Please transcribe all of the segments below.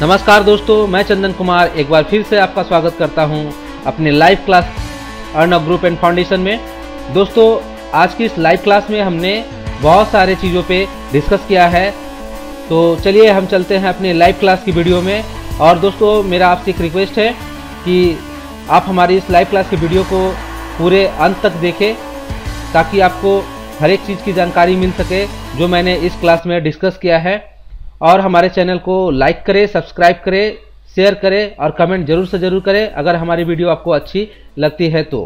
नमस्कार दोस्तों, मैं चंदन कुमार एक बार फिर से आपका स्वागत करता हूं अपने live class Arnab group and foundation में। दोस्तों, आज की इस लाइव क्लास में हमने बहुत सारे चीज़ों पे डिस्कस किया है, तो चलिए हम चलते हैं अपने लाइव क्लास की वीडियो में। और दोस्तों, मेरा आपसे एक रिक्वेस्ट है कि आप हमारी इस लाइव क्लास की वीडियो को पूरे अंत तक देखें ताकि आपको हर एक चीज़ की जानकारी मिल सके जो मैंने इस क्लास में डिस्कस किया है। और हमारे चैनल को लाइक करें, सब्सक्राइब करें, शेयर करें और कमेंट जरूर से जरूर करें अगर हमारी वीडियो आपको अच्छी लगती है तो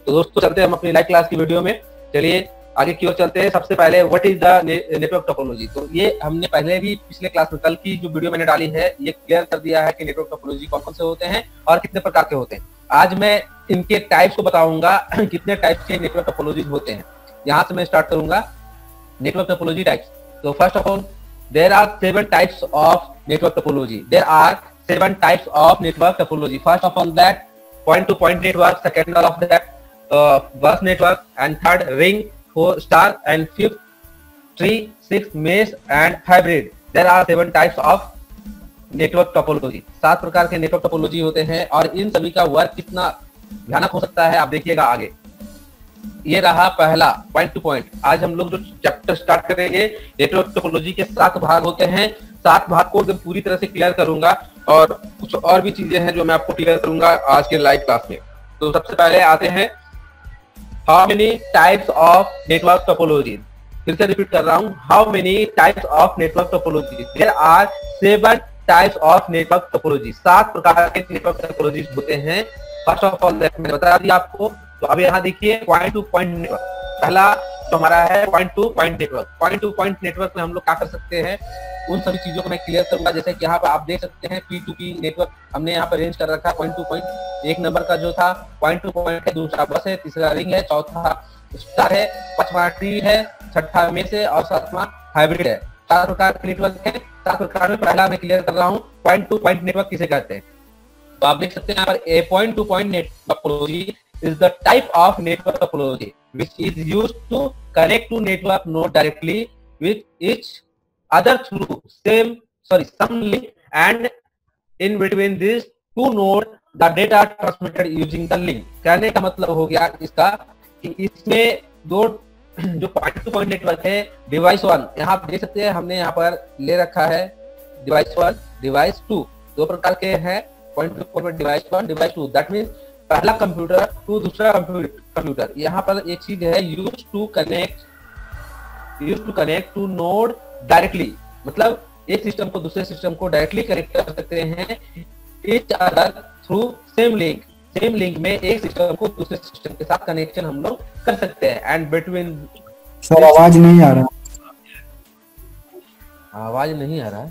दोस्तों चलते हैं हम अपनी लाइव क्लास की वीडियो में। चलिए आगे की ओर चलते हैं। सबसे पहले what is the network topology, तो ये हमने पहले भी पिछले क्लास में कल की जो वीडियो मैंने डाली है ये क्लियर कर दिया है कि नेटवर्क टोपोलॉजी कौन कौन से होते हैं और कितने प्रकार के होते हैं। आज मैं इनके टाइप्स को बताऊंगा कितने टाइप्स के नेटवर्क टोपोलॉजी होते हैं। यहाँ से मैं स्टार्ट करूंगा नेटवर्क टोपोलॉजी टाइप्स। तो first of all, there are 7 types of network topology. There are 7 types of network topology. First of all, that point-to-point network. Second of that, bus network, and third ring, 4 star, and fifth tree, 6 mesh and hybrid. There are 7 types of network topology. 7 प्रकार के network topology होते हैं और इन सभी का work कितना भयानक हो सकता है आप देखिएगा आगे। ये रहा पहला पॉइंट टू पॉइंट। आज हम लोग जो चैप्टर स्टार्ट करेंगे, नेटवर्क टोपोलॉजी के 7 भाग होते हैं। 7 भाग को एकदम पूरी तरह से क्लियर करूंगा और कुछ और भी चीजें हैं जो मैं आपको क्लियर करूंगा आज के लाइव क्लास में। तो सबसे पहले आते हैं, how many types of network topology. फिर से रिपीट कर रहा हूं, how many types of network topology. There are 7 types of network topology. 7 प्रकार के नेटवर्क टोपोलॉजी होते हैं। फर्स्ट ऑफ ऑल मैंने बता दिया आपको। तो अब यहाँ देखिए पॉइंट टू पॉइंट नेटवर्क। पहला जो हमारा है point to point network. Point to point network में हम लोग क्या कर सकते हैं, उन सभी चीजों को मैं क्लियर करूंगा। जैसे कि यहाँ पर आप देख सकते हैं P2P नेटवर्क हमने यहाँ पर रेंज कर रखा है। पॉइंट टू पॉइंट एक नंबर का जो था पॉइंट टू पॉइंट है, दूसरा बस है, तीसरा रिंग है, चौथा स्टार है, पांचवा ट्री है, छठा मेश है और सातवां हाइब्रिड है। 4 प्रकार के नेटवर्क है। 7 प्रकार में पहला मैं क्लियर कर रहा हूँ, पॉइंट टू पॉइंट नेटवर्क किसे कहते हैं। तो आप देख सकते हैं यहाँ पर a point to point network topology is the type of network topology which is used to connect to network node directly with each other through some link, and in between these two nodes the data transmitted using the link। कहने का मतलब हो गया इसका कि इसमें दो जो पॉइंट टू पॉइंट नेटवर्क है, डिवाइस 1 यहाँ आप देख सकते हैं हमने यहाँ पर ले रखा है डिवाइस 1, डिवाइस 2। 2 प्रकार के हैं point to point, device 1, device 2। That means पहला कंप्यूटर टू दूसरा कंप्यूटर। यहाँ पर एक चीज है, use to connect to node directly, मतलब एक सिस्टम को दूसरे सिस्टम को डायरेक्टली कनेक्ट कर सकते हैं each other through same link. Same link में एक सिस्टम को दूसरे सिस्टम के साथ कनेक्शन हम लोग कर सकते हैं। एंड बिटवीन, सर आवाज नहीं आ रहा। आवाज नहीं आ रहा है,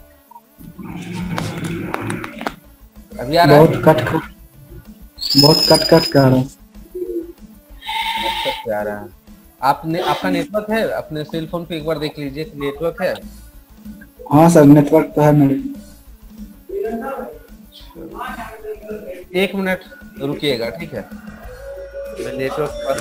अभी आ रहा है। बहुत कट कर रहा है। आपने आपका नेटवर्क है, अपने सेल फोन पे एक बार देख लीजिए नेटवर्क है। हाँ सर, नेटवर्क तो है मेरे। 1 मिनट रुकिएगा, ठीक है। मैं नेटवर्क पर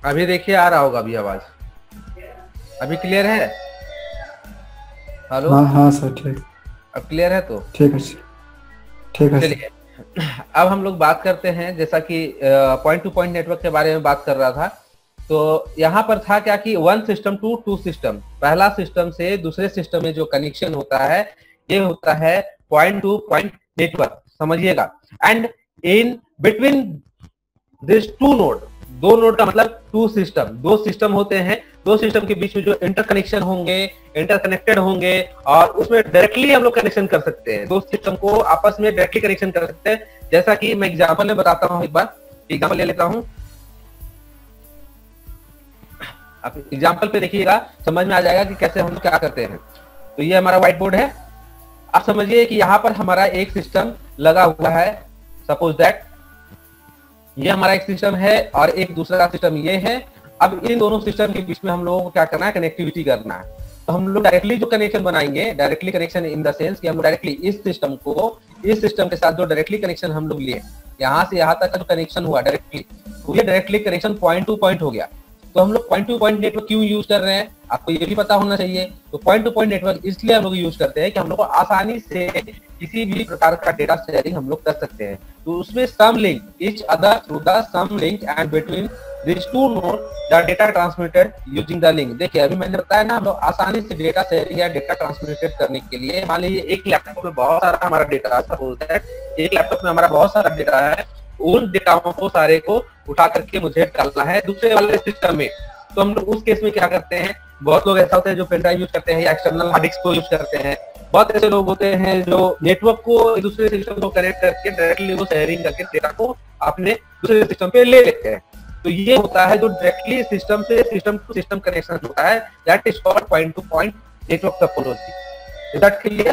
अभी देखिए आ रहा होगा अभी आवाज, अभी क्लियर है। हेलो, हाँ सर, ठीक। अब क्लियर है तो ठीक है, ठीक है। चलिए अब हम लोग बात करते हैं, जैसा कि पॉइंट टू पॉइंट नेटवर्क के बारे में बात कर रहा था। तो यहाँ पर था क्या कि 1 सिस्टम टू 2 सिस्टम, पहला सिस्टम से दूसरे सिस्टम में जो कनेक्शन होता है ये होता है पॉइंट टू पॉइंट नेटवर्क, समझिएगा। And in between this 2 node, 2 node का मतलब 2 सिस्टम, 2 सिस्टम होते हैं। 2 सिस्टम के बीच में जो इंटरकनेक्शन होंगे, इंटरकनेक्टेड होंगे और उसमें डायरेक्टली हम लोग कनेक्शन कर सकते हैं। 2 सिस्टम को आपस में डायरेक्टली कनेक्शन कर सकते हैं। जैसा कि मैं एग्जांपल में बताता हूं, एक बार एग्जांपल ले लेता हूं। आप एग्जांपल पे देखिएगा, समझ में आ जाएगा कि कैसे हम क्या करते हैं। तो ये हमारा व्हाइट बोर्ड है, आप समझिए कि यहाँ पर हमारा एक सिस्टम लगा हुआ है, सपोज दैट ये हमारा एक सिस्टम है और एक दूसरा सिस्टम ये है। अब इन दोनों सिस्टम के बीच में हम लोगों को क्या करना है, कनेक्टिविटी करना है। तो हम लोग डायरेक्टली जो कनेक्शन बनाएंगे, directly connection in the sense कि हम लोग डायरेक्टली इस सिस्टम को इस सिस्टम के साथ जो डायरेक्टली कनेक्शन हम लोग लिए, यहाँ से यहाँ तक का जो कनेक्शन हुआ डायरेक्टली, तो ये directly connection point to point हो गया। तो हम लोग पॉइंट टू पॉइंट नेटवर्क क्यों यूज कर रहे हैं, आपको ये भी पता होना चाहिए। तो पॉइंट टू पॉइंट नेटवर्क इसलिए हम लोग यूज करते हैं कि हम लोग को आसानी से किसी भी प्रकार का डेटा शेयरिंग हम लोग कर सकते हैं। तो उसमें some link each other through the some link and between this two node the data transmitted using the link. देखिए अभी मैंने बताया ना, हम लोग आसानी से डेटा शेयरिंग या डेटा ट्रांसमिटेड करने के लिए, मान लीजिए एक लैपटॉप में बहुत सारा हमारा डेटा, सपोज दैट एक लैपटॉप में हमारा बहुत सारा डेटा है, उन डेटाओं को सारे को उठा करके मुझे डालना है दूसरे वाले सिस्टम में। तो हम लोग उस केस में क्या करते हैं, बहुत लोग ऐसा होते हैं जो पेन ड्राइव यूज करते हैं या एक्सटर्नल हार्ड डिस्क को यूज करते हैं। बहुत ऐसे लोग होते हैं जो नेटवर्क को दूसरे सिस्टम को कनेक्ट करके डायरेक्टली वो शेयरिंग करके डेटा को अपने दूसरे सिस्टम पे ले लेते हैं। तो ये होता है जो डायरेक्टली सिस्टम से सिस्टम टू सिस्टम कनेक्शन होता है, that is called point to point network topology. Is that clear?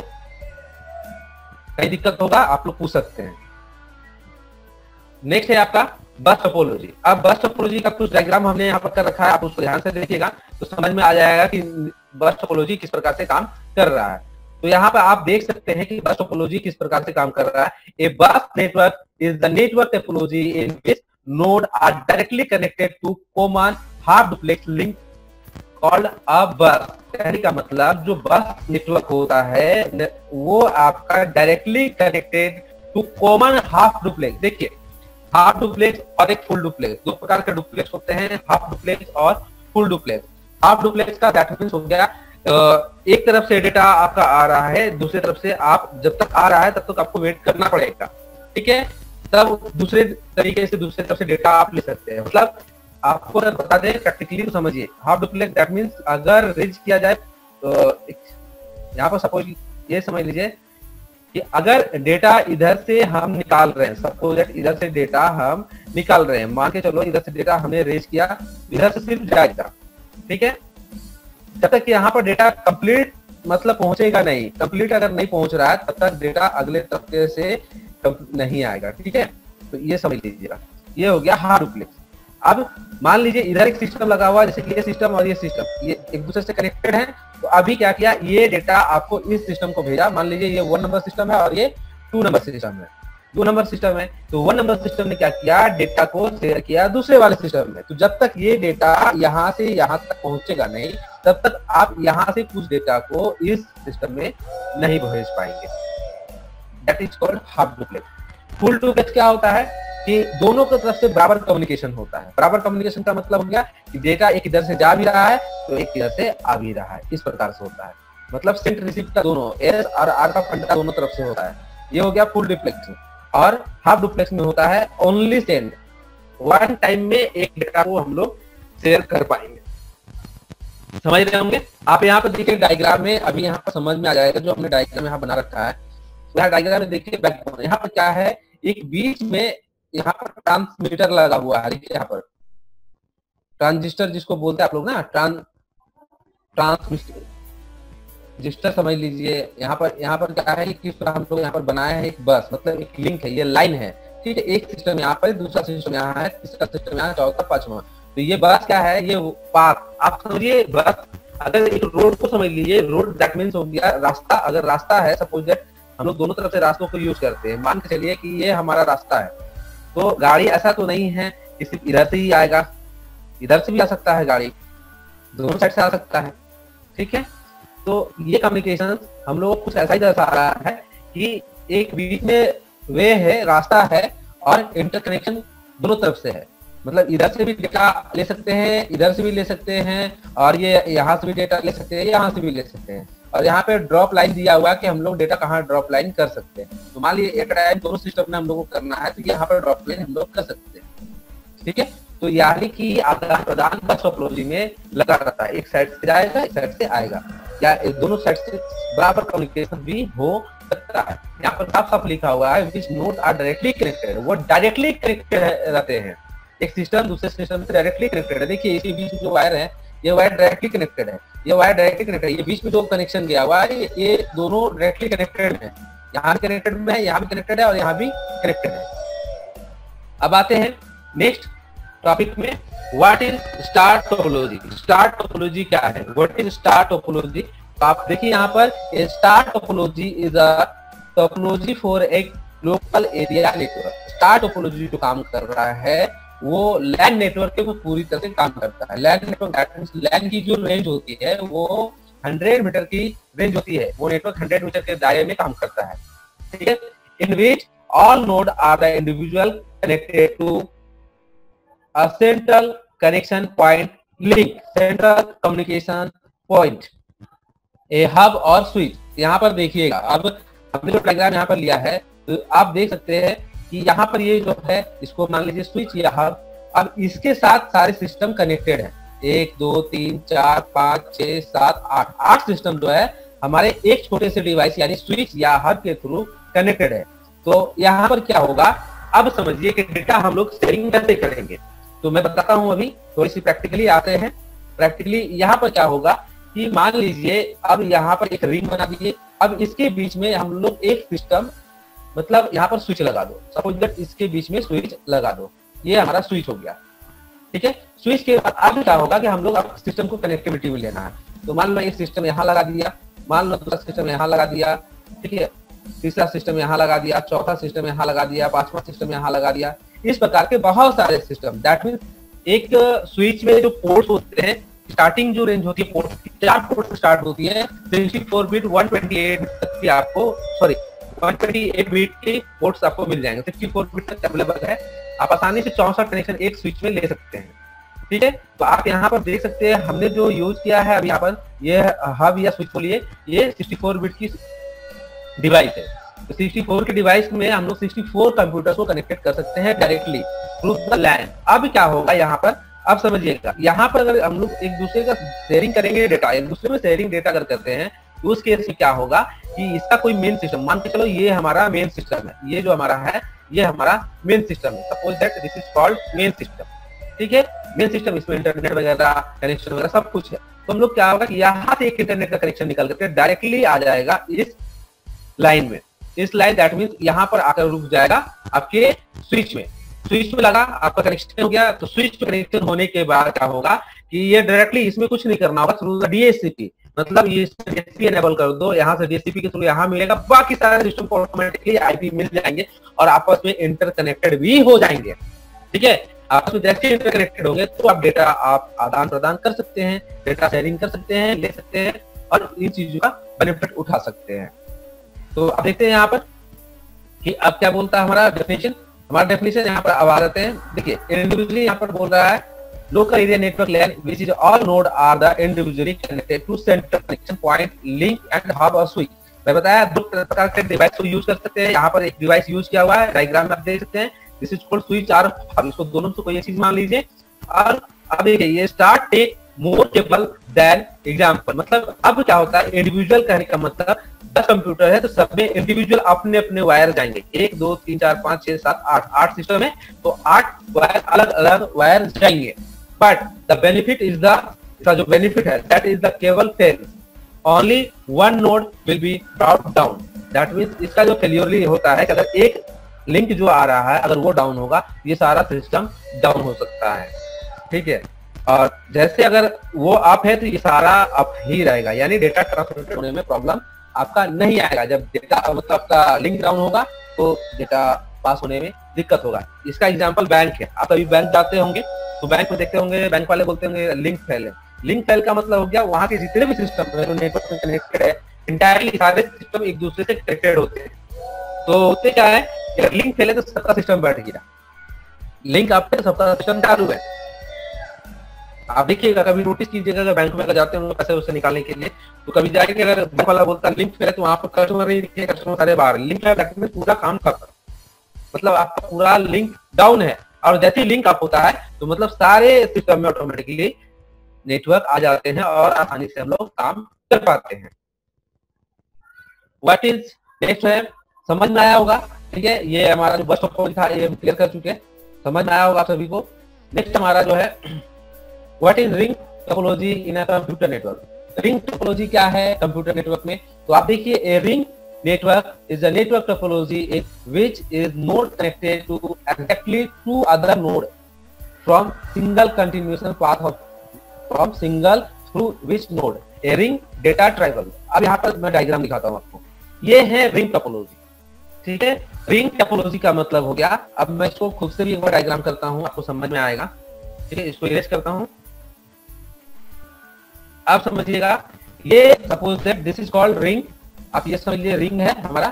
कहीं दिक्कत होगा आप लोग पूछ सकते हैं। नेक्स्ट है आपका बस टोपोलॉजी। अब बस टोपोलॉजी का कुछ डायग्राम हमने यहाँ पर कर रखा है, आप उसको ध्यान से देखिएगा तो समझ में आ जाएगा कि बस टोपोलॉजी किस प्रकार से काम कर रहा है। तो यहाँ पर आप देख सकते हैं कि बस टोपोलॉजी किस प्रकार से काम कर रहा है। A bus network is the network topology in which node are directly connected to common half duplex link called a bus. कहने का मतलब जो बस नेटवर्क होता है वो आपका directly connected to common half duplex. देखिए हाफ डुप्लेक्स और एक फुल डुप्लेक्स, दो प्रकार के डुप्लेक्स होते हैं, हाफ डुप्लेक्स और फुल डुप्लेक्स। हाफ डुप्लेक्स का दैट मींस हो गया एक तरफ से डेटा आपका आ रहा है, दूसरी तरफ से आप जब तक आ रहा है तब तक आपको वेट करना पड़ेगा, ठीक है, तब दूसरे तरीके से दूसरी तरफ से डेटा आप ले सकते हैं। मतलब आपको अगर बता दें प्रैक्टिकली तो समझिए, हाफ डुप्लेक्स दैट मींस अगर रीच किया जाए यहाँ पर सपोज ये समझ लीजिए कि अगर डेटा इधर से हम निकाल रहे हैं, सपोज दैट इधर से डेटा हम निकाल रहे हैं, मान के चलो इधर से डेटा हमने रेज किया, इधर से सिर्फ जाएगा, ठीक है, जब तक यहाँ पर डेटा कंप्लीट मतलब पहुंचेगा नहीं, कंप्लीट अगर नहीं पहुंच रहा है तब तक डेटा अगले तबके से नहीं आएगा, ठीक है। तो ये समझ लीजिएगा, ये हो गया हाफ डुप्लेक्स। अब मान लीजिए इधर एक सिस्टम लगा हुआ है, जैसे कि ये सिस्टम और ये सिस्टम ये एक दूसरे से कनेक्टेड है। तो अभी क्या किया, ये डेटा आपको इस सिस्टम को भेजा, मान लीजिए ये 1 नंबर सिस्टम है और ये 2 नंबर सिस्टम है, 2 नंबर सिस्टम है। तो 1 नंबर सिस्टम ने क्या किया, डेटा को शेयर किया दूसरे वाले सिस्टम में। तो जब तक ये डेटा यहाँ से यहाँ तक पहुंचेगा नहीं, तब तक आप यहाँ से कुछ डेटा को इस सिस्टम में नहीं भेज पाएंगे। That is called half duplex. Full duplex क्या होता है कि दोनों की तरफ से बराबर कम्युनिकेशन होता है। बराबर कम्युनिकेशन का मतलब हो गया कि डेटा एक इधर से जा भी रहा है तो एक इधर से आ भी रहा है, इस प्रकार से होता है। मतलब सेंट रिसीव का दोनों एस और आर का फंडा दोनों तरफ से होता है। ये हो गया फुल डुप्लेक्स। और हाफ डुप्लेक्स में होता है ओनली सेंड, वन टाइम में एक डेटा को हम लोग शेयर कर पाएंगे। समझ रहे होंगे आप? यहाँ पर देखिए डायग्राम में, अभी यहाँ पर समझ में आ जाएगा जो हमने डायग्राम यहाँ बना रखा है। यहाँ डायग्राम में देखिए बैकग्राउंड, यहाँ पर क्या है, एक बीच में यहाँ पर ट्रांसमीटर लगा हुआ है, यहाँ पर ट्रांजिस्टर जिसको बोलते हैं आप लोग ना, ट्रांजिस्टर समझ लीजिए। यहाँ पर क्या है, किस तरह हम लोग यहाँ पर बनाया है एक बस, मतलब एक लिंक है, ये लाइन है, ठीक है। एक सिस्टम यहाँ पर, दूसरा सिस्टम यहाँ है, तीसरा सिस्टम यहाँ, चौथा पांचवा। तो ये बस क्या है, ये पाथ, आप समझिए बस। अगर एक रोड को समझ लीजिए, रोड दैट मींस हो गया रास्ता। अगर रास्ता है, सपोज दैट हम लोग दोनों तरफ से रास्तों को यूज करते हैं, मान के चलिए कि ये हमारा रास्ता है, तो गाड़ी ऐसा तो नहीं है कि सिर्फ इधर से ही आएगा, इधर से भी आ सकता है, गाड़ी दोनों साइड से आ सकता है, ठीक है। तो ये कम्युनिकेशन हम लोग कुछ ऐसा ही दर्शा रहा है कि एक बीच में वे है, रास्ता है और इंटरकनेक्शन दोनों तरफ से है। मतलब इधर से भी डेटा ले सकते हैं, इधर से भी ले सकते हैं, और ये यहाँ से भी डेटा ले सकते हैं, यहाँ से भी ले सकते हैं। और यहाँ पे ड्रॉप लाइन दिया हुआ है कि हम लोग डेटा कहाँ ड्रॉप लाइन कर सकते हैं। तो मान लीजिए एक टाइम दोनों सिस्टम में हम लोग को करना है, तो यहाँ पर ड्रॉप लाइन हम लोग कर सकते हैं, ठीक है। तो यानी कि आदान प्रदान बस टोपोलॉजी में लगा रहता है, एक साइड से जाएगा एक साइड से आएगा, या दोनों साइड से बराबर कम्युनिकेशन भी हो सकता है। यहाँ पर साफ साफ लिखा हुआ है विच नोड आर डायरेक्टली कनेक्टेड, वो डायरेक्टली कनेक्टेड रहते हैं, एक सिस्टम दूसरे सिस्टम से डायरेक्टली कनेक्टेड है। देखिए इसी बीच जो वायर है ये वायर डायरेक्टली कनेक्टेड है, ये वायर डायरेक्टली कनेक्टेड है, ये बीच में जो कनेक्शन गया हुआ है ये दोनों डायरेक्टली कनेक्टेड है, यहाँ भी कनेक्टेड में है, यहाँ भी कनेक्टेड है और यहाँ भी कनेक्टेड है। अब आते हैं नेक्स्ट टॉपिक में, what is star topology. Star topology क्या है, व्हाट इज स्टार टोपोलॉजी। तो आप देखिए यहाँ पर star topology is a topology for a local area network. Star topology जो काम कर रहा है वो लैन नेटवर्क के पूरी तरह से काम करता है। लैन नेटवर्क, लैन की जो रेंज होती है वो 100 मीटर की रेंज होती है, वो नेटवर्क 100 मीटर के दायरे में काम करता है, ठीक है। In which all node are the individual connected to a central connection point link, central communication point, a hub or switch. यहाँ पर देखिएगा, अब हमने जो डायग्राम यहाँ पर लिया है तो आप देख सकते हैं कि यहाँ पर ये जो है इसको मान लीजिए स्विच या हब। अब इसके साथ सारे सिस्टम कनेक्टेड है, 1 2 3 4 5 6 7 8, 8 सिस्टम जो है हमारे एक छोटे से डिवाइस यानी स्विच या हब के थ्रू कनेक्टेड है। तो यहाँ पर क्या होगा, अब समझिए कि डेटा हम लोग शेयरिंग कैसे करेंगे। तो मैं बताता हूँ, अभी थोड़ी सी प्रैक्टिकली आते हैं। प्रैक्टिकली यहाँ पर क्या होगा कि मान लीजिए अब यहाँ पर एक रिंग बना दीजिए, अब इसके बीच में हम लोग एक सिस्टम, मतलब यहाँ पर स्विच लगा दो, सपोज दैट इसके बीच में स्विच लगा दो, ये हमारा स्विच हो गया, ठीक है। स्विच के बाद अब क्या होगा कि हम लोग अब सिस्टम को कनेक्टिविटी में लेना है। तो मान लो एक सिस्टम यहाँ लगा दिया, मान लो दूसरा सिस्टम यहाँ लगा दिया, ठीक है, तीसरा सिस्टम यहाँ लगा दिया, चौथा सिस्टम यहाँ लगा दिया, पांचवा सिस्टम यहाँ लगा दिया। इस प्रकार के बहुत सारे सिस्टम, दैट मीन्स एक स्विच में जो पोर्ट्स होते हैं, स्टार्टिंग जो रेंज होती है पोर्ट, 4 पोर्ट से स्टार्ट होती है, 64 बिट 128 तक की आपको, सॉरी 128 बिट के पोर्ट्स आपको मिल जाएंगे, 64 बिट तक अवेलेबल है। आप आसानी से 64 कनेक्शन एक स्विच में ले सकते हैं, ठीक है। तो आप यहाँ पर देख सकते हैं हमने जो यूज किया है, अब यहाँ पर ये हब या स्विच बोलिए, ये 64 बिट की डिवाइस है। तो 64 के डिवाइस में हम लोग 64 कंप्यूटर को कनेक्टेड कर सकते हैं डायरेक्टली थ्रू द लैन। अब क्या होगा यहाँ पर, अब समझिएगा, यहाँ पर अगर हम लोग एक दूसरे का शेयरिंग करेंगे डेटा, एक दूसरे में शेयरिंग डेटा अगर करते हैं, तो उस केस में क्या होगा कि इसका कोई मेन सिस्टम, मान के चलो ये हमारा मेन सिस्टम है, ये जो हमारा है ये हमारा मेन सिस्टम है, suppose that this is called main system, ठीक है। मेन सिस्टम, इसमें इंटरनेट वगैरह कनेक्शन वगैरह सब कुछ है। तो हम लोग क्या होगा कि यहाँ से एक इंटरनेट का कनेक्शन निकल करके डायरेक्टली आ जाएगा इस लाइन में, इस लाइन, दैट मीन्स यहाँ पर आकर रुक जाएगा आपके स्विच में। स्विच में लगा, आपका कनेक्शन हो गया। तो स्विच कनेक्शन होने के बाद क्या होगा कि ये डायरेक्टली, इसमें कुछ नहीं करना होगा, थ्रू द डीएचसीपी, मतलब ये डीएचसीपी एनेबल कर दो, यहाँ से डीएचसीपी के थ्रू यहाँ मिलेगा, बाकी सारे सिस्टम को ऑटोमेटिकली आईपी मिल जाएंगे और आपस में इंटरकनेक्टेड भी हो जाएंगे, ठीक है। आपस में जैसे इंटरकनेक्टेड होंगे तो आप डेटा आप आदान प्रदान कर सकते हैं, डेटा शेयरिंग कर सकते हैं, ले सकते हैं और इन चीजों का बेनिफिट उठा सकते हैं। तो आप देखते हैं यहाँ पर कि अब क्या बोलता है हमारा डेफिनेशन। हमारा डेफिनेशन यहाँ पर अब आ जाते हैं, देखिए इंडिविजुअली यहाँ पर बोल रहा है local area network LAN which is all node are the individually connected to central connection point link and hub or switch. मैं बताया 2 प्रकार के डिवाइस को यूज कर सकते हैं। यहाँ पर एक डिवाइस यूज किया हुआ है, डायग्राम में आप देख सकते हैं, दिस इज कॉल्ड स्विच और हब, इसको दोनों से कोई एक चीज मान लीजिए। और अब देखिए ये start take more cable than example, मतलब अब क्या होता है, इंडिविजुअल कहने का मतलब 10 कंप्यूटर है तो सब में इंडिविजुअल अपने अपने वायर जाएंगे, 1 2 3 4 5 6 7 8 सिस्टम है तो 8 वायर अलग अलग वायर जाएंगे। बट द बेनिफिट इज इसका जो बेनिफिट है that is the cable fail, only one node will be brought down, that means इसका जो फेल्योरली होता है कि अगर एक लिंक जो आ रहा है अगर वो डाउन होगा ये सारा सिस्टम डाउन हो सकता है, ठीक है। और जैसे अगर वो अप है तो ये सारा अप ही रहेगा, यानी डेटा ट्रांसमिट होने में प्रॉब्लम आपका नहीं आएगा। जब डेटा मतलब आपका लिंक डाउन होगा तो डेटा पास होने में दिक्कत होगा। इसका एग्जांपल बैंक है, आप अभी बैंक जाते होंगे तो बैंक में देखते होंगे बैंक वाले बोलते होंगे लिंक फेल है। लिंक फेल का मतलब हो गया वहां के जितने भी सिस्टम है जो नेटवर्क में कनेक्टेड है इंटायरली सारे सिस्टम एक दूसरे से कनेक्टेड होते हैं। तो होते क्या है, अगर लिंक फेल है तो सबका सिस्टम बैठ गया, लिंक आपके तो सबका सिस्टम चालू है। आप देखिएगा, कभी नोटिस कीजिएगा अगर बैंक में अगर जाते हैं पैसे उससे निकालने के लिए तो कभी जाके अगर बैंक वाला बोलता है लिंक फेल है तो वहां पर कस्टमर नहीं दिखे, कस्टमर सारे बाहर, लिंक फेल पूरा काम खत्म, मतलब आपका पूरा लिंक डाउन है। और जैसे ही लिंक अप होता है तो मतलब सारे सिस्टम में ऑटोमेटिकली नेटवर्क आ जाते हैं और आसानी से हम लोग काम कर पाते हैं। व्हाट इज नेक्स्ट है, समझ में आया होगा, ठीक है। ये हमारा जो बस टॉपिक था ये क्लियर कर चुके हैं, समझ में आया होगा सभी को। नेक्स्ट हमारा जो है what is ring topology in a computer network. Ring topology क्या है कंप्यूटर नेटवर्क में? तो आप देखिए, a ring network is a network topology in which is node connected to exactly two other node from single continuation path of from single through which node a ring data travel। अब यहाँ पर मैं diagram दिखाता हूँ आपको। ये है ring topology, ठीक है। रिंग टोपोलॉजी का मतलब हो गया, अब मैं इसको खुद से भी एक बार डायग्राम करता हूँ, आपको समझ में आएगा, ठीक है। इसको इरेज करता हूँ, आप समझिएगा। ये suppose that this is called ring, आप ये समझ लीजिए रिंग है हमारा।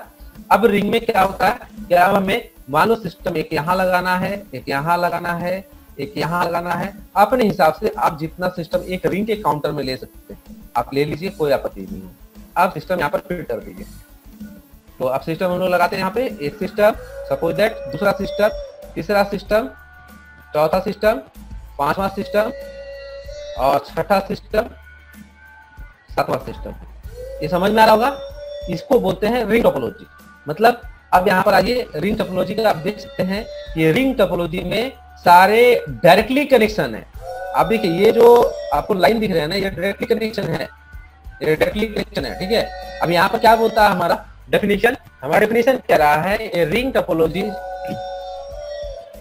अब रिंग में क्या होता है, क्या हमें मान लो सिस्टम एक यहाँ लगाना है, एक यहाँ लगाना है, एक यहाँ लगाना है। अपने हिसाब से आप जितना सिस्टम एक रिंग के काउंटर में ले सकते हैं आप ले लीजिए, कोई आपत्ति नहीं है। आप सिस्टम यहाँ पर फिट कर दीजिए। तो आप सिस्टम हम लोग लगाते हैं यहाँ पे, एक सिस्टम सपोज दैट, दूसरा सिस्टम, तीसरा सिस्टम, चौथा सिस्टम, पांचवा सिस्टम और छठा सिस्टम, सातवां सिस्टम। ये समझ में आ रहा होगा? इसको बोलते हैं रिंग टोपोलॉजी। मतलब अब यहाँ पर आइए, रिंग टोपोलॉजी का आप देख सकते हैं, ये रिंग टोपोलॉजी में सारे डायरेक्टली कनेक्शन है। आप देखिए, ये जो आपको लाइन दिख रहे हैं ना, ये डायरेक्टली कनेक्शन है, ये डायरेक्टली कनेक्शन है, ठीक है। अब यहाँ पर क्या बोलता है हमारा डेफिनेशन? हमारा डेफिनेशन कह रहा है a ring topology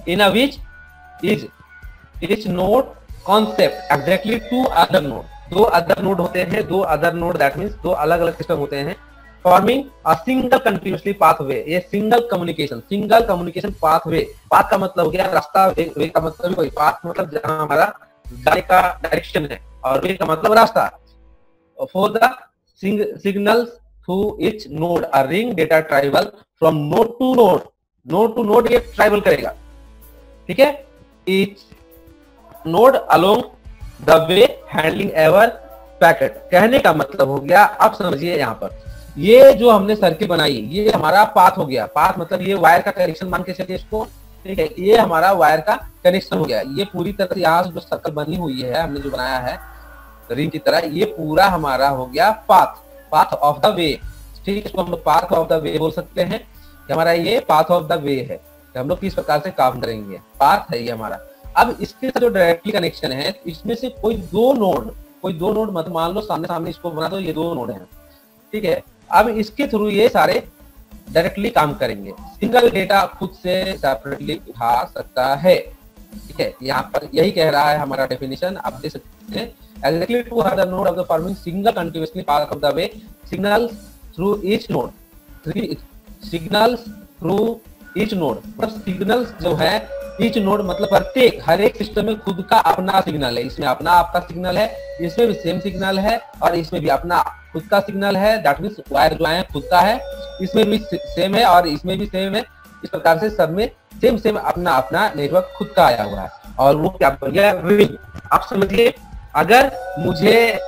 in a which is each node concept exactly to other node. दो अदर नोड होते हैं, दो अदर नोड दैट मींस दो अलग अलग सिस्टम होते हैं, forming a single continuously pathway. ये सिंगल कम्युनिकेशन पाथवे। पाथ का मतलब हो गया रास्ता, वे का मतलब कोई, पाथ मतलब जहां हमारा जाने का डायरेक्शन है, और वे का मतलब रास्ता। For the signals through each node a ring data travel from node to node. Node to node ये ट्रैवल करेगा, ठीक है। Each node along the way handling ever packet. कहने का मतलब हो गया, आप समझिए यहाँ पर ये जो हमने सर्किट बनाई, ये हमारा पाथ हो गया। पाथ मतलब ये वायर का कनेक्शन मान के चलिए इसको, ठीक है। ये हमारा वायर का कनेक्शन हो गया। ये पूरी तरह से यहाँ से जो सर्कल बनी हुई है, हमने जो बनाया है रिंग की तरह, ये पूरा हमारा हो गया पाथ ऑफ द वे, ठीक है। इसको हम लोग पाथ ऑफ द वे बोल सकते हैं। हमारा ये पाथ ऑफ द वे है, हम लोग किस प्रकार से काम करेंगे, पाथ है ये हमारा। अब इसके साथ जो डायरेक्टली कनेक्शन है, इसमें से कोई दो नोड मतलब मान लो सामने सामने इसको बना दो, ये दो नोड हैं, ठीक है। अब इसके थ्रू ये सारे डायरेक्टली काम करेंगे। सिंगल डेटा खुद से सेपरेटली उठा सकता है, ठीक है। यहाँ पर यही कह रहा है हमारा डेफिनेशन, आप देख सकते हैं। Exactly to other node of the forming single continuously path of the way signals through each node. Signals through each node मतलब सिग्नल्स जो है ईच नोड मतलब प्रत्येक, हर एक सिस्टम में खुद का अपना सिग्नल है। इसमें अपना आपका सिग्नल है, इसमें भी सेम सिग्नल है, और इसमें भी अपना खुद का सिग्नल है। दैट मींस वायर जो है खुद का है, इसमें भी सेम है और इसमें भी सेम है। इस प्रकार से सब में सेम अपना अपना नेटवर्क खुद का आया हुआ है, और वो क्या बन गया, रिंग। आप समझिए, अगर मुझे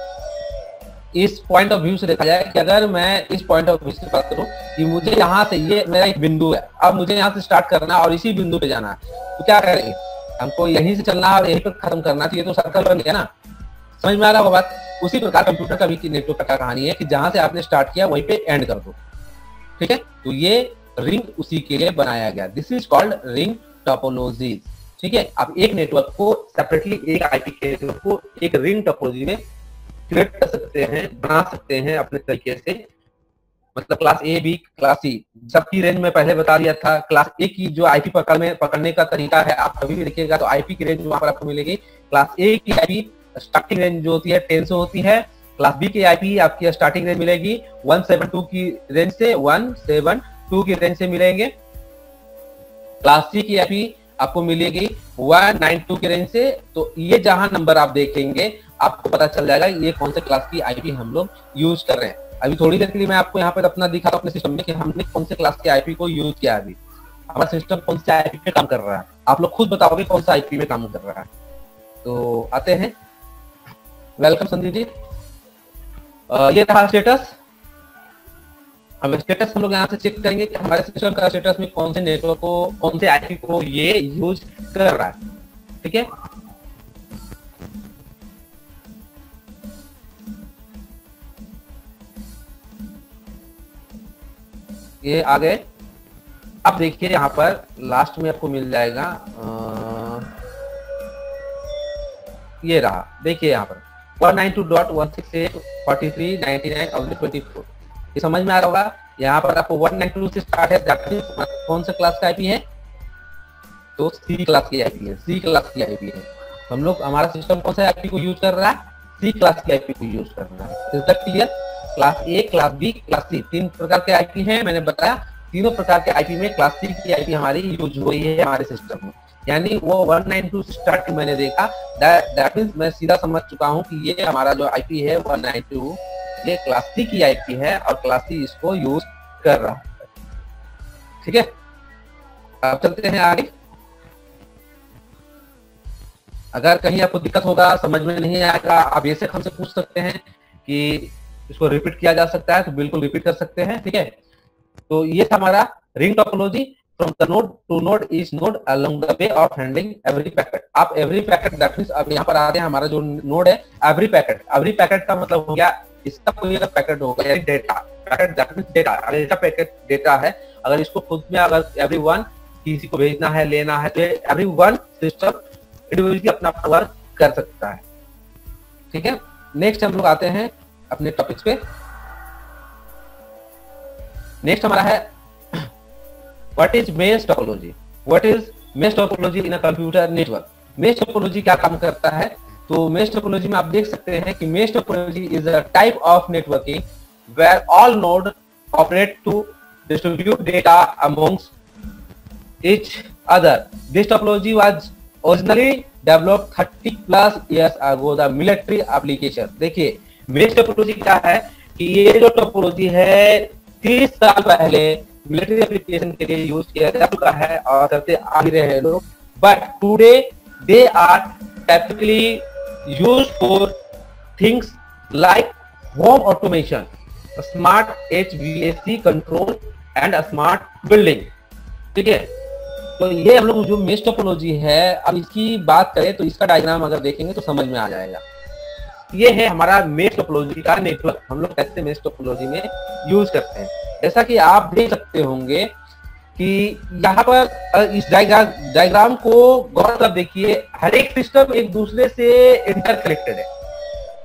इस पॉइंट ऑफ व्यू से देखा जाए कि अगर मैं इस पॉइंट ऑफ व्यू से बात करूं कि मुझे यहाँ से, ये मेरा एक बिंदु है, अब मुझे यहाँ से स्टार्ट करना है और इसी बिंदु पे जाना है, तो क्या करेंगे, हमको यहीं से चलना है और यहीं पर खत्म करना चाहिए, तो सर्कल बन गया ना। समझ में आ रहा होगा बात? उसी प्रकार कंप्यूटर का भी नेटवर्क का कहानी है कि जहां से आपने स्टार्ट किया वहीं पे एंड कर दो, ठीक है। तो ये रिंग उसी के लिए बनाया गया। This is called ring topology, ठीक है। आप एक नेटवर्क को सेपरेटली, एक आईपी के नेटवर्क को एक रिंग टोपोलॉजी में क्रिएट कर सकते हैं, बना सकते हैं अपने तरीके से। मतलब class A, B, class C, सबकी रेंज में पहले बता दिया था। क्लास ए की जो आईपी पकड़ने का तरीका है, आप कभी भी देखिएगा तो आईपी की रेंज वहां पर आपको मिलेगी। क्लास ए की आईपी स्टार्टिंग रेंज जो होती है 10 से होती है। क्लास बी की आईपी आपकी स्टार्टिंग रेंज मिलेगी 172 की रेंज से, 172 की रेंज से मिलेंगे। क्लास सी की आईपी आपको मिलेगी 192 की रेंज से। तो ये जहां नंबर आप देखेंगे आपको पता चल जाएगा ये कौन से क्लास की आईपी हम लोग यूज कर रहे हैं। अभी थोड़ी देर के लिए मैं आपको यहाँ पर अपना दिखा रहा हूँ अपने सिस्टम में कि हमने कौन से क्लास के आईपी को यूज किया। अभी हमारा सिस्टम कौन से आईपी पे काम कर रहा है, आप लोग खुद बताओगे कौन सा आईपी में काम कर रहा है। तो आते हैं, वेलकम संदीप जी। ये था स्टेटस। अब स्टेटस हम लोग यहाँ से चेक करेंगे कि हमारे सिस्टम का स्टेटस में कौन से नेटवर्क को, कौन से आईपी को ये यूज कर रहा है, ठीक है। ये आ गए। अब देखिए यहाँ पर लास्ट में आपको मिल जाएगा, ये रहा, देखिए यहाँ पर 192.168.43.99/24। ये समझ में आ रहा होगा। यहाँ पर आपको 192 से स्टार्ट है, कौन सा क्लास का आईपी है? तो सी क्लास की आईपी है, सी क्लास की आईपी है। हम लोग, हमारा सिस्टम कौन सा आईपी को यूज कर रहा है? सी क्लास की आईपी को यूज कर रहा है। Is that clear? Class A, class B, class C, 3 प्रकार के आईपी हैं। मैंने बताया तीनों प्रकार के आईपी में क्लास सी की आईपी हमारी यूज हो रही है हमारे सिस्टम में। यानी वो 192 से स्टार्ट मैंने देखा, दैट मींस मैं सीधा समझ चुका हूँ कि ये हमारा जो आईपी है 192, ये क्लास सी की आईपी है और क्लास सी इसको यूज कर रहा है। ठीक है, अब चलते हैं आगे। अगर कहीं आपको दिक्कत होगा, समझ में नहीं आएगा, आप ये से हमसे पूछ सकते हैं कि इसको रिपीट किया जा सकता है, तो बिल्कुल रिपीट कर सकते हैं। ठीक है, तो ये था हमारा ring topology. From the node to node is node along the way of handling every packet. आप एवरी पैकेट, दैट मींस अब यहाँ पर आते हैं, हमारा जो नोड है एवरी पैकेट। एवरी पैकेट का मतलब हो गया, इसका कोई अगर पैकेट होगा यानी data packet, that means data, अगर इसका पैकेट डेटा है, अगर इसको खुद में अगर एवरीवन किसी को भेजना है, लेना है, तो एवरीवन सिस्टम इंडिविजुअली अपना वर्क कर सकता है। ठीक है, नेक्स्ट हम लोग आते हैं अपने टॉपिक्स पे। नेक्स्ट हमारा है what is mesh topology. What is mesh topology in a computer network. Mesh topology क्या काम करता है? तो मेश टोपोलॉजी में आप देख सकते हैं कि mesh topology is a type of networking where all node operate to distribute data amongst each other. This topology was originally developed 30+ years ago the military application। देखिए मेश टोपोलॉजी क्या है कि ये जो टोपोलॉजी है 30 साल पहले मिलिट्री एप्लीकेशन के लिए यूज किया जा चुका है और करते आ रहे हैं लोग, but today they are typically used for things like home automation, smart HVAC control and smart building. ठीक है, तो ये हम लोग जो मेश टोपोलॉजी है, अब इसकी बात करें तो इसका डायग्राम अगर देखेंगे तो समझ में आ जाएगा। ये है हमारा मेश टोपोलॉजी का नेटवर्क, हम लोग कैसे मेश टोपोलॉजी में यूज करते हैं। जैसा कि आप देख सकते होंगे कि यहाँ पर इस डायग्राम को गौर कर देखिए, हर एक सिस्टम एक दूसरे से इंटरकनेक्टेड है।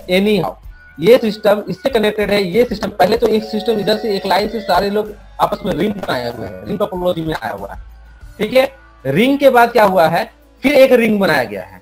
एनी हाउ ये सिस्टम इससे कनेक्टेड है, ये सिस्टम पहले तो एक सिस्टम इधर से एक लाइन से सारे लोग आपस में रिंग बनाए हुए हैं, रिंग टोपोलॉजी में आया हुआ है। ठीक है, रिंग के बाद क्या हुआ है, फिर एक रिंग बनाया गया है,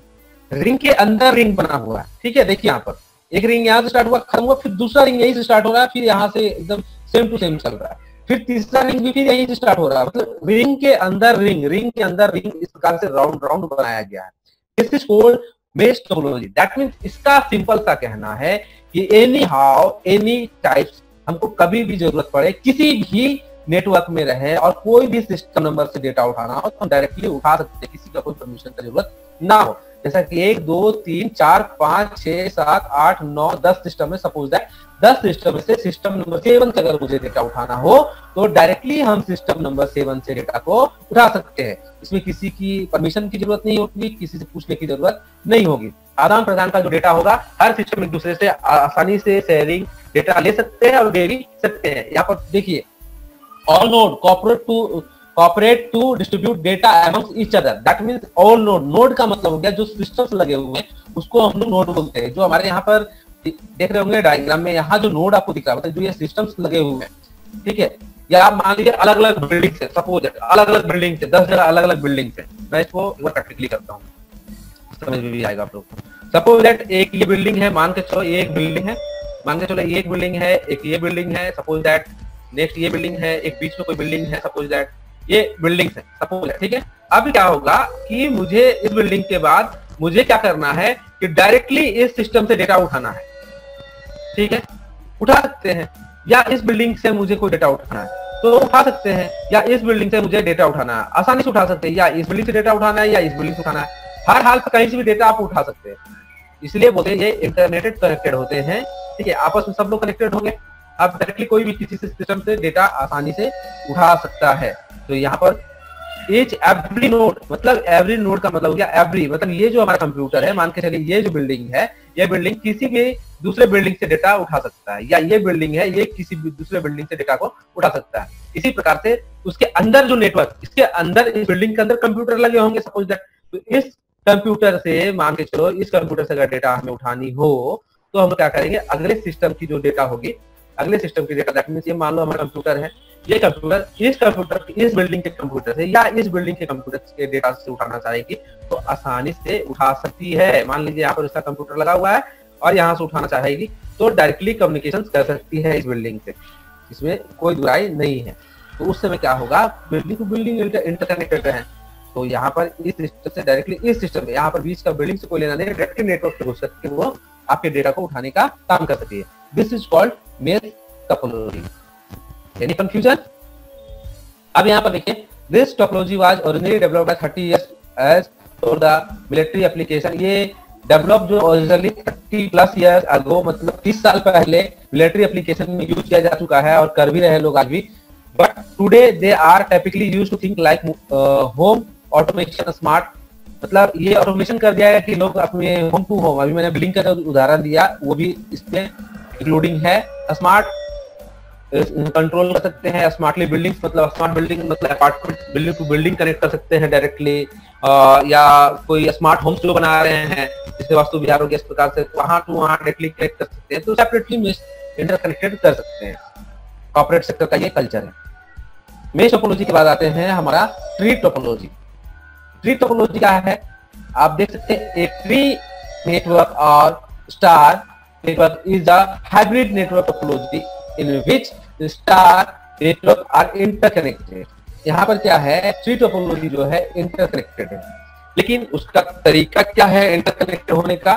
रिंग के अंदर रिंग बना हुआ है। ठीक है, देखिए यहाँ पर एक रिंग यहाँ से स्टार्ट हुआ, खत्म हुआ, फिर दूसरा रिंग यहीं से स्टार्ट हो रहा है, फिर यहाँ से एकदम सेम टू सेम चल रहा है, फिर तीसरा रिंग भी फिर यहीं से स्टार्ट हो रहा है। मतलब रिंग के अंदर रिंग, रिंग के अंदर रिंग, इस प्रकार से राउंड राउंड बनाया गया है। This is called mesh topology. That means इसका सिंपल सा कहना है कि एनी हाउ एनी टाइप्स, हमको कभी भी जरूरत पड़े, किसी भी नेटवर्क में रहे और कोई भी सिस्टम नंबर से डेटा उठाना हो तो हम डायरेक्टली उठा सकते हैं, किसी का कोई परमिशन की जरूरत ना हो। जैसा कि 1 2 3 4 5 6 7 8 9 10 सिस्टम में, सपोज दैट 10 सिस्टम में से सिस्टम नंबर 7 से अगर मुझे डेटा उठाना हो तो डायरेक्टली हम सिस्टम नंबर 7 से डेटा को उठा सकते हैं। इसमें किसी की परमिशन की जरूरत नहीं होगी, किसी से पूछने की जरूरत नहीं होगी। आदान प्रदान का जो डेटा होगा, हर सिस्टम एक दूसरे से आसानी से शेयरिंग डेटा ले सकते हैं और दे भी सकते हैं। यहाँ पर देखिए, all node cooperate to distribute data amongst each other। that means all node का मतलब हो गया जो सिस्टम्स लगे हुए हैं उसको हम लोग नोड बोलते हैं। जो हमारे यहाँ पर देख रहे होंगे डायग्राम में, यहाँ जो नोड आपको दिख रहा है मतलब जो ये सिस्टम्स लगे हुए हैं। ठीक है, या आप मान लीजिए अलग अलग बिल्डिंग से, सपोज अलग अलग बिल्डिंग से 10 जगह अलग अलग बिल्डिंग से, मैं इसको एक बार प्रैक्टिकली करता हूँ, समझ में भी आएगा आप लोग। सपोज दैट एक ये बिल्डिंग है, मान के चलो ये एक बिल्डिंग है, मान के चलो ये एक बिल्डिंग है, एक ये बिल्डिंग है, सपोज दैट नेक्स्ट ये बिल्डिंग है, एक बीच में कोई बिल्डिंग है, सपोज दैट ये बिल्डिंग है, सपोज दैट। ठीक है, अब क्या होगा कि मुझे इस बिल्डिंग के बाद मुझे क्या करना है कि डायरेक्टली इस सिस्टम से डेटा उठाना है। ठीक है, उठा सकते हैं, या इस बिल्डिंग से मुझे कोई डेटा उठाना है तो उठा सकते हैं, या इस बिल्डिंग से मुझे डेटा उठाना है, आसानी से उठा सकते हैं, या इस बिल्डिंग से डेटा उठाना है या इस बिल्डिंग से उठाना है, हर हाल पर कहीं से भी डेटा आप उठा सकते हैं। इसलिए बोलते हैं ये इंटरनेटेड कनेक्टेड होते हैं। ठीक है, आपस में सब लोग कनेक्टेड होंगे, आप डायरेक्टली कोई भी किसी सिस्टम से डेटा आसानी से उठा सकता है। तो यहाँ पर each every नोड, मतलब एवरी नोड का मतलब हो गया एवरी, मतलब ये जो हमारा कंप्यूटर है, मान के चलिए ये जो बिल्डिंग है, ये बिल्डिंग किसी भी दूसरे बिल्डिंग से डेटा उठा सकता है, या ये बिल्डिंग है ये किसी भी दूसरे बिल्डिंग से डेटा को उठा सकता है। इसी प्रकार से उसके अंदर जो नेटवर्क, इसके अंदर इस बिल्डिंग के अंदर कंप्यूटर लगे होंगे सपोज दैट, तो इस कंप्यूटर से मान के चलो इस कंप्यूटर से अगर डेटा हमें उठानी हो तो हम क्या करेंगे, अगले सिस्टम की जो डेटा होगी, अगले सिस्टम की डेटा, दैट मींस ये मान लो हमारा कंप्यूटर है, ये कंप्यूटर इस बिल्डिंग के कंप्यूटर से या इस बिल्डिंग के कंप्यूटर के डेटा से उठाना चाहेगी तो आसानी से उठा सकती है। मान लीजिए यहाँ पर इसका कंप्यूटर लगा हुआ है और यहाँ से उठाना चाहेगी तो डायरेक्टली कम्युनिकेशन कर सकती है इस बिल्डिंग से, इसमें कोई दुराई नहीं है। तो उस समय क्या होगा, बिल्डिंग टू बिल्डिंग इंटरकनेक्टेड है, तो यहाँ पर इस सिस्टम से डायरेक्टली इस सिस्टम में, यहाँ पर बीच का बिल्डिंग से कोई लेना नहीं, डायरेक्टली नेटवर्क से घुस सकते वो आपके डेटा को उठाने का काम कर सकती है। This is called mesh topology. Any confusion? अब यहाँ पर देखिए, this topology was originally developed by 30 years age for the military application. ये डेवलप जो ओरिजिनली 30+ इयर्स अगो, मतलब 30 साल पहले मिलिट्री एप्लीकेशन में यूज किया जा चुका है और कर भी रहे लोग आज भी। But today they are typically used to think like home automation smart, मतलब ये ऑटोमेशन कर दिया है कि लोग अपने होम टू होम, अभी मैंने बिल्डिंग का जो उदाहरण दिया वो भी इसमें इंक्लूडिंग है। स्मार्ट कंट्रोल कर सकते हैं, स्मार्टली बिल्डिंग, मतलब स्मार्ट बिल्डिंग मतलब apartment building to building connect कर सकते हैं डायरेक्टली, या कोई स्मार्ट होम्स जो बना रहे हैं जिससे वास्तु विहार हो गया, इस प्रकार से वहां टू वहां डायरेक्टली कनेक्ट कर सकते हैं, तो सेपरेटली इंटरकनेक्टेड कर सकते हैं। कॉर्पोरेट सेक्टर का ये कल्चर है। मेश टोपोलॉजी के बाद आते हैं हमारा ट्री टोपोलॉजी। ट्री टोपोलॉजी क्या है, आप देख सकते हैं, एक ट्री नेटवर्क और star network is the hybrid network topology in which star network are interconnected. यहाँ पर क्या है, ट्री टोपोलॉजी जो है इंटरकनेक्टेड है, लेकिन उसका तरीका क्या है इंटरकनेक्टेड होने का,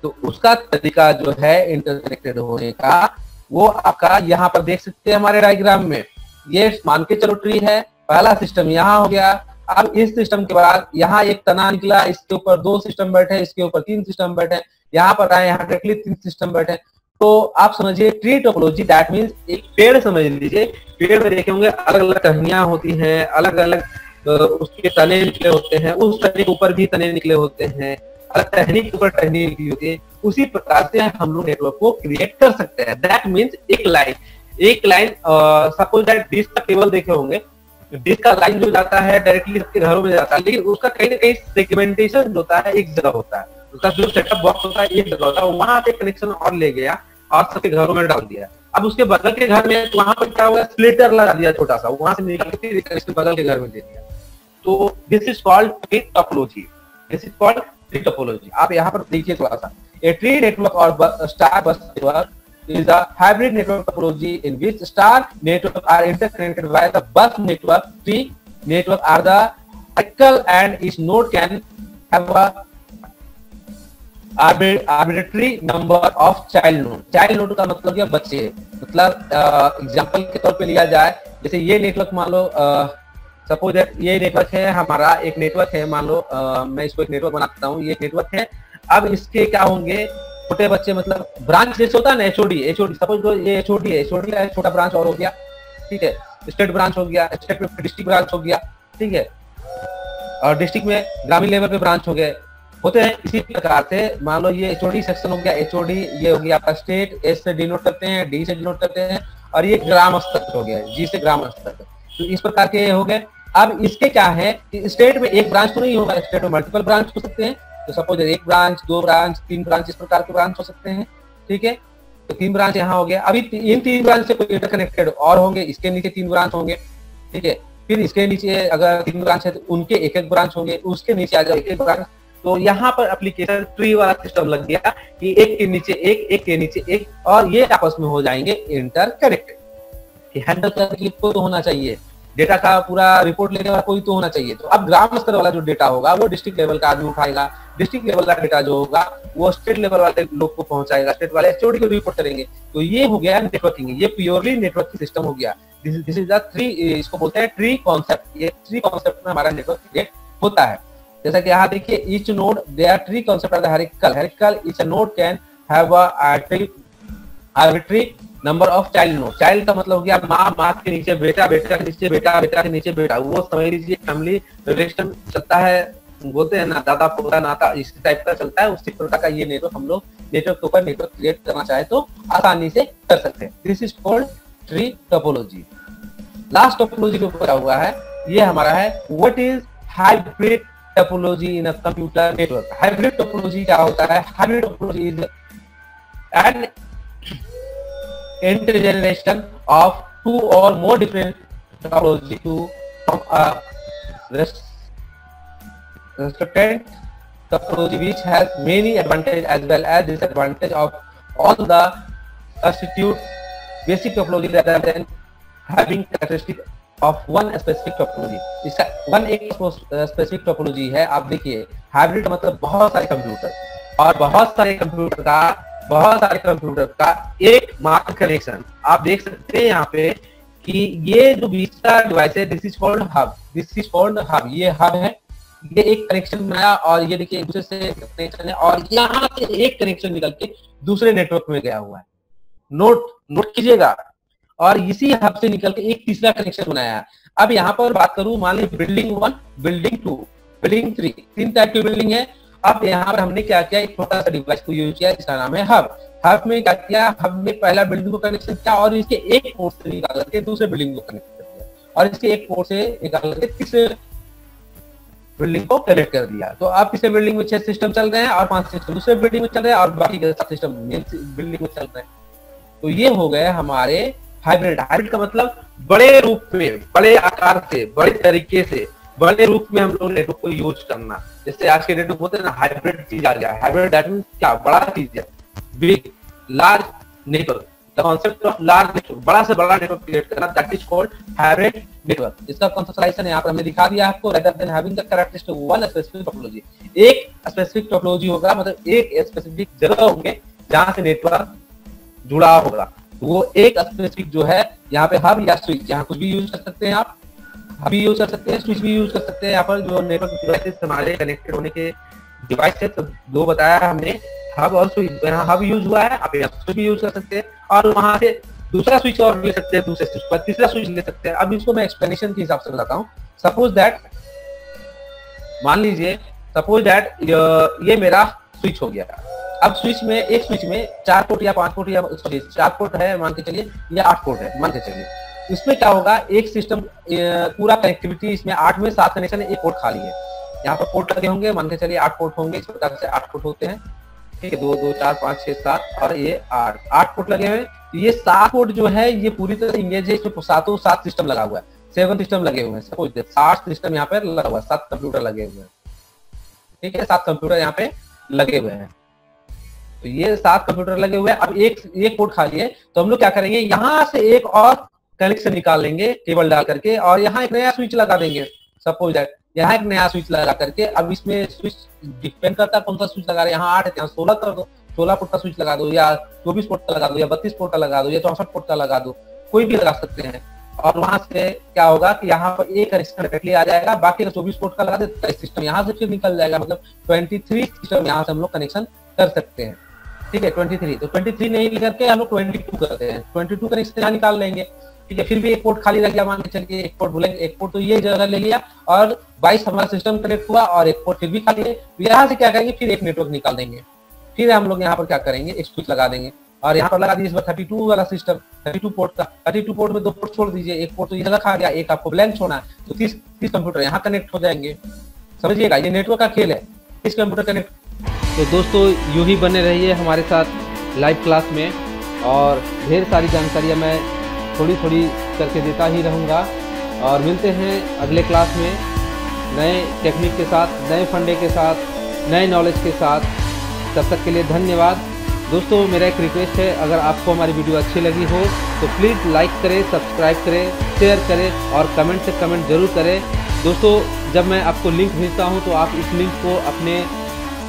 तो उसका तरीका जो है इंटरकनेक्टेड होने का वो आपका यहाँ पर देख सकते हैं हमारे डायग्राम में। ये मान के चलो ट्री है, पहला सिस्टम यहाँ हो गया, अब इस सिस्टम के बाद यहाँ एक तना निकला, इसके ऊपर 2 सिस्टम बैठे, इसके ऊपर 3 सिस्टम बैठे, यहाँ पर आए, यहाँ डायरेक्टली 3 सिस्टम बैठे। तो आप समझिए ट्री टोपोलॉजी दैट मींस एक पेड़ समझ लीजिए, पेड़ में देखे होंगे अलग अलग टहनियां होती हैं, अलग अलग उसके तने निकले होते हैं, उस तने के ऊपर भी तने निकले होते हैं, अलग टहनी के ऊपर टहनी निकली होती है। उसी प्रकार से हम लोग नेटवर्क को क्रिएट कर सकते हैं। दैट मींस एक लाइन सपोज दैट डिश का केबल देखे होंगे, डिश का लाइन जो जाता है डायरेक्टली सबके घरों में जाता है, लेकिन उसका कहीं ना कहीं सेगमेंटेशन होता है, एक जगह होता है, उसका जो सेटअप बॉक्स होता है एक जगह होता है, वहां पे कनेक्शन और ले गया और सबके घरों में डाल दिया। अब उसके बगल के घर में, तो वहां पर क्या हुआ, स्प्लिटर लगा दिया छोटा सा, वहां से निकाल के इसके बगल के घर में दे दिया। तो this is called tree topology. This is called tree topology. आप यहाँ पर देखिए थोड़ा सा, ए ट्री नेटवर्क और स्टार बस network is a hybrid network topology in which star network are interconnected via the bus network. Tree network are the hierarchical and each node can have a arbitrary number of child node. Child node का मतलब क्या, बच्चे, मतलब example के तौर पे लिया जाए, जैसे ये नेटवर्क मान लो, सपोज ये नेटवर्क है हमारा, एक नेटवर्क है, मान लो मैं इसको एक नेटवर्क बनाता हूँ, ये नेटवर्क है। अब इसके क्या होंगे, छोटे बच्चे, मतलब ब्रांच जैसे होता है ना, एचओडी, सपोज ये एचओडी का छोटा ब्रांच और हो गया, ठीक है, स्टेट ब्रांच हो गया, स्टेट में डिस्ट्रिक्ट ब्रांच हो गया, ठीक है, और डिस्ट्रिक्ट में ग्रामीण लेवल पे ब्रांच हो गए, होते हैं। इसी प्रकार से मान लो ये एचओडी सेक्शन हो गया, एचओडी ये हो गया आपका स्टेट, एस से डिनोट करते हैं, डी से डिनोट करते हैं, और ये ग्राम स्तर हो गया, जी से ग्राम स्तर। तो इस प्रकार के हो गए। अब इसके क्या है, स्टेट में एक ब्रांच तो नहीं होगा, स्टेट में मल्टीपल ब्रांच हो सकते हैं। तो सपोज 1 ब्रांच, 2 ब्रांच, 3 ब्रांच, इस प्रकार के ब्रांच हो सकते हैं, ठीक है। तो 3 ब्रांच यहाँ हो गया। अभी इन 3 ब्रांच से कोई इंटरकनेक्टेड और होंगे, इसके नीचे 3 ब्रांच होंगे, ठीक है। फिर इसके नीचे अगर 3 ब्रांच है तो उनके एक ब्रांच होंगे, उसके नीचे आ जाओ एक ब्रांच। तो यहाँ पर एप्लीकेशन ट्री वाला सिस्टम लग गया कि एक के नीचे एक के नीचे एक, और ये आपस में हो जाएंगे इंटरकनेक्टेड। हैंडल करने को तो होना चाहिए, डेटा का पूरा रिपोर्ट लेने वाला कोई तो होना चाहिए। तो अब ग्राम स्तर वाला जो डेटा होगा वो डिस्ट्रिक्ट लेवल का आदमी उठाएगा, डिस्ट्रिक्ट लेवल का डेटा जो होगा वो स्टेट लेवल वाले लोग को पहुंचाएगा, स्टेट वाले एचओडी को रिपोर्ट करेंगे। तो ये हो गया नेटवर्किंग, ये प्योरली नेटवर्किंग सिस्टम हो गया। दिस इज द ट्री, इसको बोलते हैं ट्री कॉन्सेप्ट। ये ट्री कॉन्सेप्ट में हमारा नेटवर्क क्रिएट होता है। जैसा कि यहाँ देखिए, each node they are tree concept are the hierarchical each node can have a arbitrary number of child node. Child का मतलब हो गया माँ के नीचे बेटा, बेटा के नीचे बेटा, बेटा के नीचे बेटा। वो समझ लीजिए फैमिली रिलेशन चलता है, बोलते हैं ना, दादा पोता नाता, इस टाइप का चलता है। उसी प्रकार का ये नेटवर्क हम लोग नेटवर्क के ऊपर नेटवर्क क्रिएट करना चाहे तो आसानी से कर सकते हैं। This is called tree topology. Last topology के ऊपर हुआ है, ये हमारा है what is hybrid topology in a computer network. Hybrid topology क्या होता है? Hybrid topology is and intergeneration of two or more different topology to from a restricted topology which has many advantages as well as disadvantages of all the constitute basic topology rather than having characteristic of one specific topology। इसका one एक specific topology है। आप देखिए hybrid मतलब बहुत सारे computer और बहुत सारे कंप्यूटर का एक मात्र कनेक्शन। आप देख सकते हैं यहाँ पे कि ये जो बीच का डिवाइस है दिस इज कॉल्ड हब, ये हब है। ये एक कनेक्शन बनाया और ये देखिए एक दूसरे से कनेक्शन है और यहाँ से एक कनेक्शन निकल के दूसरे नेटवर्क में गया हुआ है। नोट कीजिएगा। और इसी हब से निकल के एक तीसरा कनेक्शन बनाया। अब यहाँ पर बात करूं, मान लीजिए बिल्डिंग 1, बिल्डिंग 2, बिल्डिंग 3, 3 टाइप की बिल्डिंग है। अब यहाँ पर हमने क्या किया, एक छोटा सा डिवाइस को यूज किया जिसका नाम है हब। हब में क्या किया, हब में पहला बिल्डिंग को कनेक्शन किया और इसके एक पोर्ट से निकाल करके दूसरे बिल्डिंग को कनेक्ट कर दिया और इसके एक पोर्ट से निकाल करके तीसरे बिल्डिंग को कनेक्ट कर दिया। तो अब तीसरे बिल्डिंग में 6 सिस्टम चल रहे हैं और 5 सिस्टम दूसरे बिल्डिंग में चल रहे हैं और बाकी के 7 सिस्टम मेन बिल्डिंग में चल रहे हैं। तो ये हो गए हमारे हाइब्रिड। हाइब्रिड का मतलब बड़े रूप में, बड़े आकार से, बड़े तरीके से, बड़े रूप में हम लोग नेटवर्क को यूज करना। जैसे आज के नेटवर्क होते हैं ना, हाइब्रिड चीज आ गया। हाइब्रिड दैट मींस क्या, बड़ा चीज है, big large network. The concept of large network, बड़ा से बड़ा नेटवर्क क्रिएट करना, that is called hybrid network. इसका कॉन्सेप्चुअलाइजेशन यहाँ पर हमने दिखा दिया आपको। Rather than having the characteristic one specific topology, एक स्पेसिफिक टोपोलॉजी होगा, मतलब एक स्पेसिफिक जगह होंगे जहां से नेटवर्क जुड़ा होगा। वो एक स्पेसिफिक जो है यहाँ पे हब या स्विच, यहाँ कुछ भी यूज कर सकते हैं आप, हब भी यूज कर सकते हैं, स्विच भी यूज कर सकते हैं। यहाँ पर जो नेटवर्क डिवाइसेस हमारे कनेक्टेड होने के डिवाइस है, तो दो बताया हमने, हब और स्विच। यहाँ हब यूज हुआ है, आप यहाँ स्विच भी यूज कर सकते हैं और वहां से दूसरा स्विच और ले सकते हैं, दूसरे स्विच पर तीसरा स्विच ले सकते हैं। अब इसको मैं एक्सप्लेनेशन के हिसाब से बताता हूँ। सपोज दैट, मान लीजिए सपोज दैट ये मेरा स्विच हो गया। अब स्विच में, एक स्विच में 4 पोर्ट या 5 पोर्ट या 4 पोर्ट है मान के चलिए, या 8 पोर्ट है मान के चलिए। इसमें क्या होगा, एक सिस्टम पूरा कनेक्टिविटी, इसमें 8 में 7 कनेक्शन है, एक पोर्ट खाली है। यहाँ पर पोर्ट लगे होंगे, मान के चलिए 8 पोर्ट होंगे, इस प्रकार से 8 पोर्ट होते हैं, ठीक है। 2 2 4 5 6 7 और ये 8 पोर्ट लगे हुए हैं। ये 7 पोर्ट जो है ये पूरी तरह इंगेज है, इसमें 7 सिस्टम लगा हुआ है, 7 सिस्टम लगे हुए हैं। सपोज 7 सिस्टम यहाँ पे लगा हुआ है, 7 कंप्यूटर लगे हुए हैं, ठीक है। 7 कंप्यूटर यहाँ पे लगे हुए हैं। तो ये 7 कंप्यूटर लगे हुए हैं। अब एक पोर्ट खाली है, तो हम लोग क्या करेंगे, यहाँ से एक और कनेक्शन निकाल लेंगे केबल डाल करके और यहाँ एक नया स्विच लगा देंगे। सपोज दैट यहाँ एक नया स्विच लगा करके, अब इसमें स्विच डिपेंड करता है कौन सा स्विच लगा रहे हैं। यहाँ 8 है, यहाँ 16 कर दो, 16 पोर्ट का स्विच लगा दो, या 24 पोर्ट का लगा दो, या 32 पोर्ट का लगा दो, या 64 पोर्ट का लगा दो, कोई भी लगा सकते हैं। और वहां से क्या होगा कि यहाँ पर एक कनेक्शन डायरेक्टली आ जाएगा, बाकी 24 पोर्ट का लगा दे, सिस्टम यहाँ से फिर निकल जाएगा। मतलब 23 सिस्टम यहाँ से हम लोग कनेक्शन कर सकते हैं, ठीक है। 23 तो 23 नहीं करके हम लोग 22 करते हैं, 22 कनेक्शन यहाँ निकाल लेंगे, ठीक है। फिर भी एक पोर्ट खाली रह गया, मान के चलिए एक पोर्ट भूलेंगे, एक पोर्ट तो ये जगह ले लिया और 22 हमारा सिस्टम कनेक्ट हुआ और एक पोर्ट फिर भी खाली है। यहाँ से क्या करेंगे, फिर एक नेटवर्क निकाल देंगे। फिर हम लोग यहाँ पर क्या करेंगे, एक स्विच लगा देंगे और यहाँ पर लगा दीजिए 32 वाला सिस्टम, 32 पोर्ट का। 32 पोर्ट में 2 पोर्ट छोड़ दीजिए, एक पोर्ट तो ये रखा गया, एक आपको ब्लैंक छोड़ना है, तो 30 कंप्यूटर यहाँ कनेक्ट हो जाएंगे। समझिएगा, ये नेटवर्क का खेल है, 30 कंप्यूटर कनेक्ट। तो दोस्तों यूं ही बने रहिए हमारे साथ लाइव क्लास में, और ढेर सारी जानकारियाँ मैं थोड़ी थोड़ी करके देता ही रहूँगा। और मिलते हैं अगले क्लास में नए टेक्निक के साथ, नए फंडे के साथ, नए नॉलेज के साथ। तब तक के लिए धन्यवाद। दोस्तों मेरा एक रिक्वेस्ट है, अगर आपको हमारी वीडियो अच्छी लगी हो तो प्लीज़ लाइक करें, सब्सक्राइब करें, शेयर करें और कमेंट से कमेंट ज़रूर करें। दोस्तों जब मैं आपको लिंक भेजता हूं तो आप इस लिंक को अपने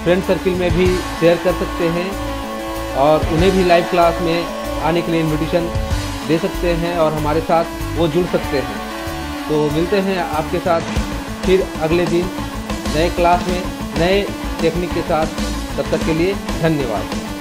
फ्रेंड सर्किल में भी शेयर कर सकते हैं और उन्हें भी लाइव क्लास में आने के लिए इन्विटेशन दे सकते हैं और हमारे साथ वो जुड़ सकते हैं। तो मिलते हैं आपके साथ फिर अगले दिन नए क्लास में नए टेक्निक के साथ। तब तक के लिए धन्यवाद।